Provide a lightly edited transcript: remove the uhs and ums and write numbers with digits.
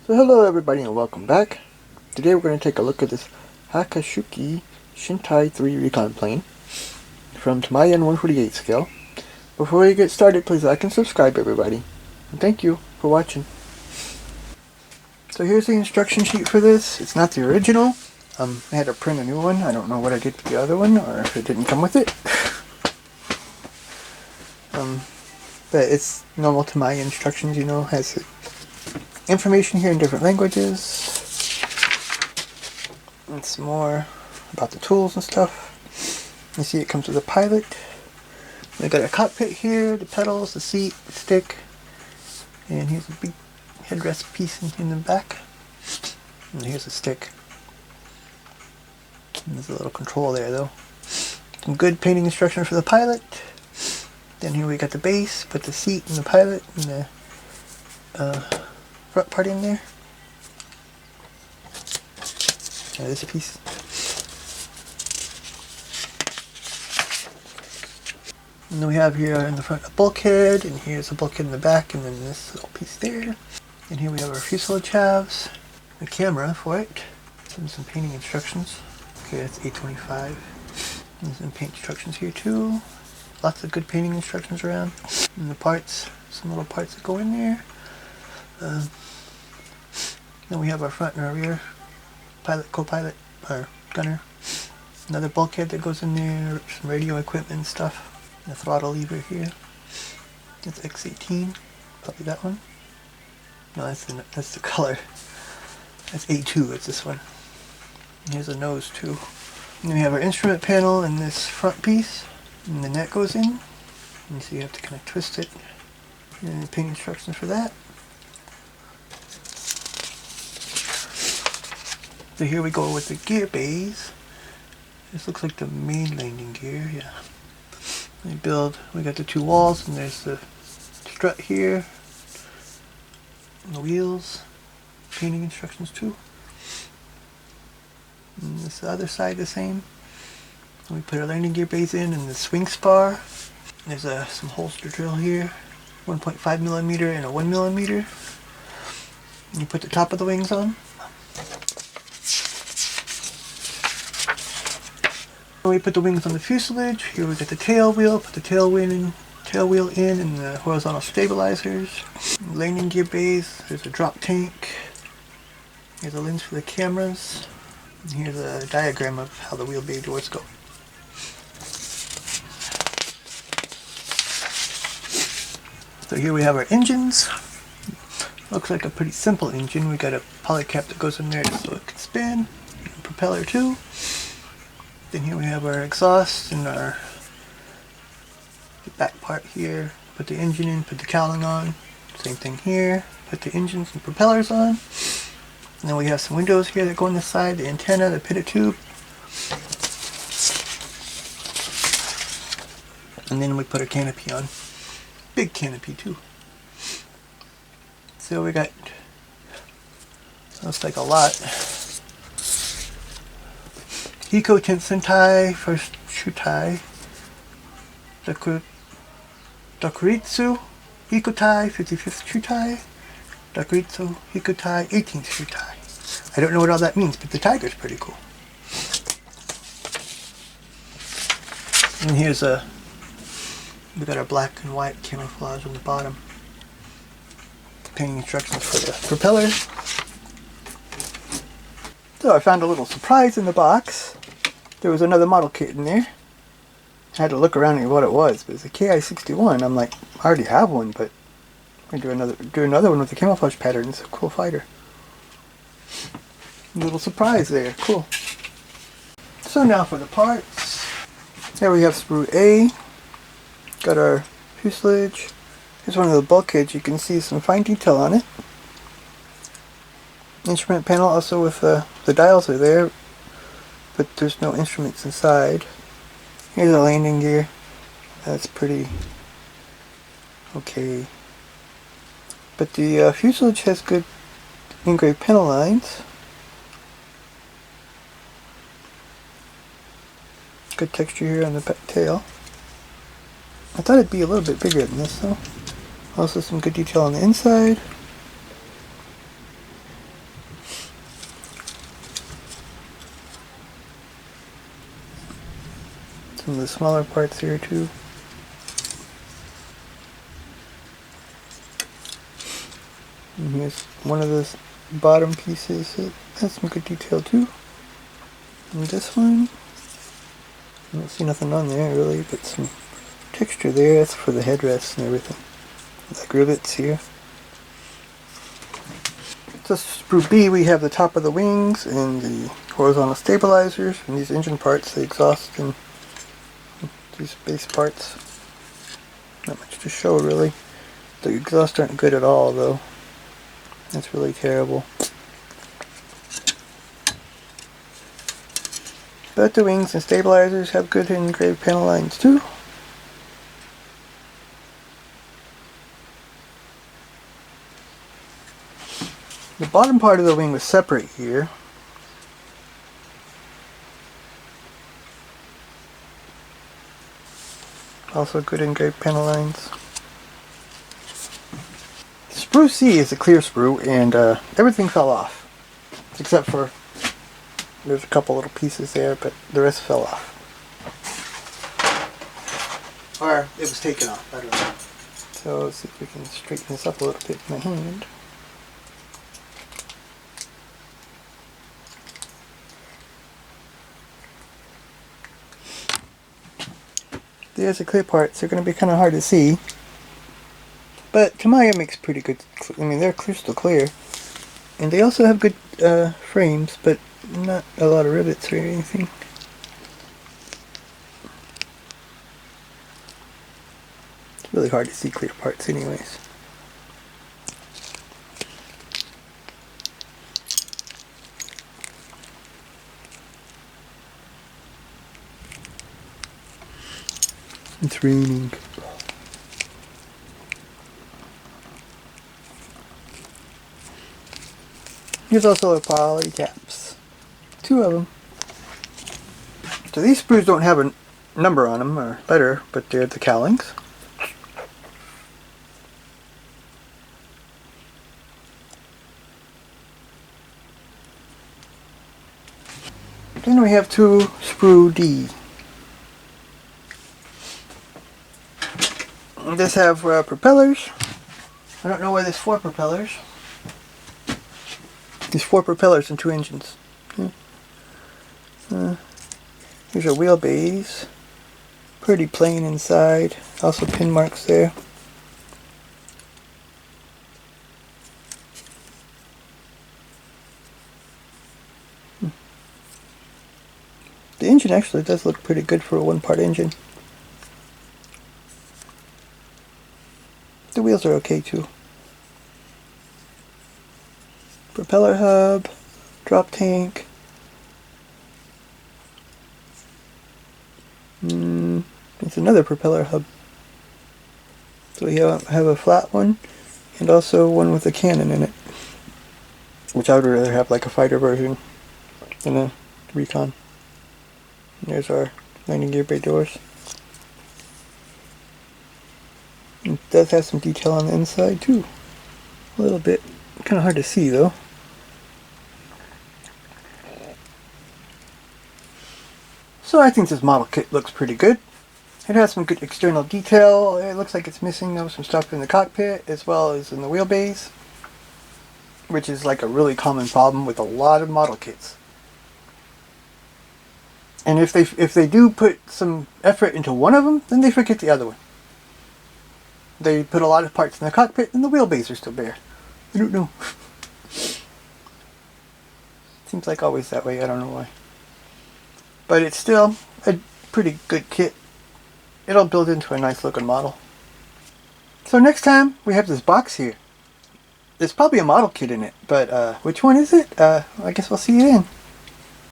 So hello everybody and welcome back. Today we're going to take a look at this Hyakushiki Shintei III Recon plane from Tamiya 148 scale. Before we get started, please like and subscribe everybody. And thank you for watching. So here's the instruction sheet for this. It's not the original. I had to print a new one. I don't know what I did to the other one or if it didn't come with it. But it's normal Tamiya instructions, you know, has information here in different languages. It's more about the tools and stuff. You see it comes with a pilot. We got a cockpit here, the pedals, the seat, the stick, and here's a big headrest piece in the back. And here's the stick. And there's a little control there though. Some good painting instructions for the pilot. Then here we got the base, put the seat and the pilot and the front part in there. This piece. And then we have here in the front a bulkhead, and here's a bulkhead in the back, and then this little piece there. And here we have our fuselage halves, a camera for it, and some painting instructions. Okay, that's A25. And some paint instructions here too. Lots of good painting instructions around. And the parts, some little parts that go in there. Then we have our front and our rear pilot, co-pilot, or gunner. Another bulkhead that goes in there, some radio equipment and stuff. The throttle lever here. That's X18, probably that one. No, that's the color. That's A2, it's this one. And here's a nose too. And then we have our instrument panel and this front piece. And the net goes in. And so you have to kind of twist it. And paint instructions for that. So here we go with the gear bays. This looks like the main landing gear, yeah. We got the two walls, and there's the strut here. And the wheels. Painting instructions too. And this other side the same. And we put our landing gear bays in and the swing spar. There's some holster drill here. 1.5mm and a 1mm. And you put the top of the wings on. We put the wings on the fuselage. Here we got the tail wheel. Put the tail wheel in and the horizontal stabilizers. Landing gear bays. There's a drop tank. Here's a lens for the cameras. And here's a diagram of how the wheel bay doors go. So here we have our engines. Looks like a pretty simple engine. We got a polycap that goes in there so it can spin. And a propeller too. Then here we have our exhaust and the back part here. Put the engine in, put the cowling on. Same thing here. Put the engines and propellers on. And then we have some windows here that go on the side, the antenna, the pitot tube. And then we put a canopy on. Big canopy too. So we got, looks like a lot. Hyakushiki Shintei first Shutai, Dokuritsu Hikutai 55th Shutai, Dokuritsu Hikutai 18th Shutai. I don't know what all that means, but the tiger's pretty cool. And here's we got our black and white camouflage on the bottom. Painting instructions for the propeller. So I found a little surprise in the box. There was another model kit in there. I had to look around and see what it was, but it's a Ki-61. I'm like, I already have one, but I'm gonna do another one with the camouflage pattern. It's a cool fighter. A little surprise there, cool. So now for the parts. Here we have sprue A. Got our fuselage. Here's one of the bulkheads. You can see some fine detail on it. Instrument panel also with the dials are there, but there's no instruments inside. Here's the landing gear. That's pretty okay. But the fuselage has good engraved panel lines. Good texture here on the tail. I thought it'd be a little bit bigger than this though. Also some good detail on the inside. Some of the smaller parts here too. And here's one of those bottom pieces. It has some good detail too. And this one, I don't see nothing on there really, but some texture there. That's for the headrests and everything. Like rivets here. So sprue B, we have the top of the wings and the horizontal stabilizers and these engine parts, the exhaust and these base parts. Not much to show really. The exhaust aren't good at all though. That's really terrible. But the wings and stabilizers have good engraved panel lines too. The bottom part of the wing was separate here. Also good engraved panel lines. Sprue C is a clear sprue and everything fell off. Except for, there's a couple little pieces there, but the rest fell off. Or it was taken off, I don't know. So let's see if we can straighten this up a little bit with my hand. There's the clear parts. They're going to be kind of hard to see. But to my eye, it makes pretty good. I mean, they're crystal clear. And they also have good frames, but not a lot of rivets or anything. It's really hard to see clear parts anyways. It's raining. Here's also the poly caps. 2 of them. So these sprues don't have a number on them or letter, but they're the cowlings. Then we have 2 sprue D. This have propellers. I don't know why there's 4 propellers. There's 4 propellers and 2 engines. Here's our wheelbase. Pretty plain inside. Also pin marks there. The engine actually does look pretty good for a 1-part engine. The wheels are okay too. Propeller hub, drop tank. It's another propeller hub. So we have a flat one and also one with a cannon in it. Which I would rather have like a fighter version than a Recon. And there's our landing gear bay doors. It does have some detail on the inside too. A little bit. Kind of hard to see though. So I think this model kit looks pretty good. It has some good external detail. It looks like it's missing though some stuff in the cockpit as well as in the wheelbase, which is like a really common problem with a lot of model kits. And if they do put some effort into one of them, then they forget the other one. They put a lot of parts in the cockpit and the wheelbase are still bare. I don't know. Seems like always that way, I don't know why. But it's still a pretty good kit. It'll build into a nice looking model. So next time we have this box here. There's probably a model kit in it, but which one is it? I guess we'll see it in.